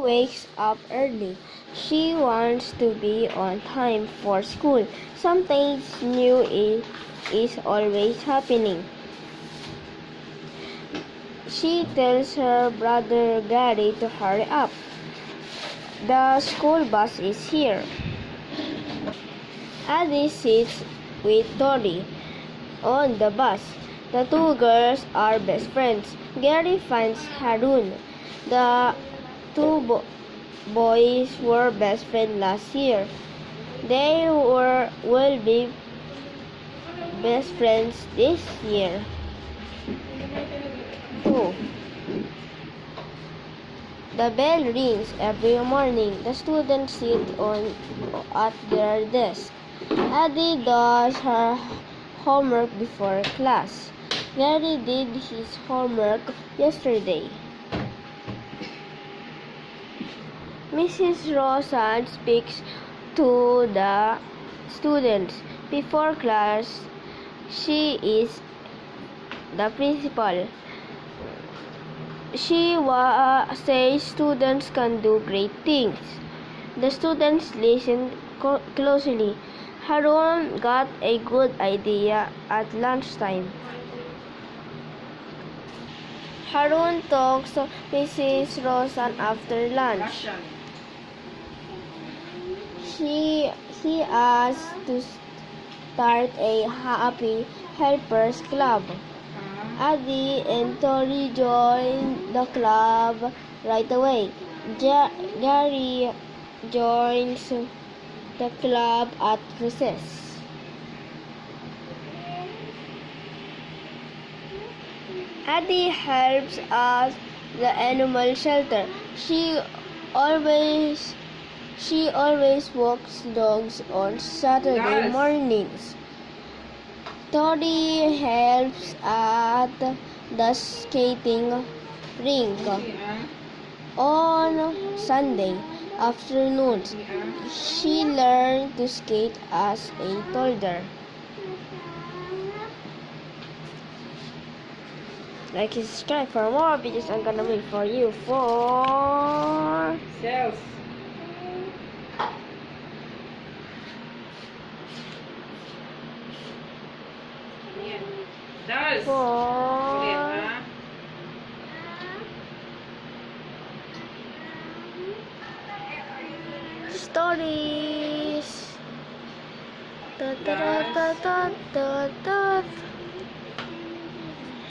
wakes up early. She wants to be on time for school. Something new is always happening. She tells her brother Gary to hurry up. The school bus is here. Addie sits with Tori on the bus. The two girls are best friends. Gary finds Harun. The two boys were best friends last year. They will be best friends this year. Oh. The bell rings every morning. The students sit at their desk. Addie does her homework before class. Gary did his homework yesterday. Mrs. Rosan speaks to the students before class. She is the principal. She says students can do great things. The students listen closely. Harun got a good idea at lunchtime. Harun talks to Mrs. Rosan after lunch. He asked to start a Happy Helpers Club. Addie and Tori joined the club right away. Gary joins the club at recess. Addie helps at the animal shelter. She always walks dogs on Saturday mornings. Tori helps at the skating rink on Sunday afternoons. She learned to skate as a toddler. Like and subscribe for more videos I'm gonna make for you for Sales. Dolls. Ulit, ha? Stories. Ta ta ta ta ta ta.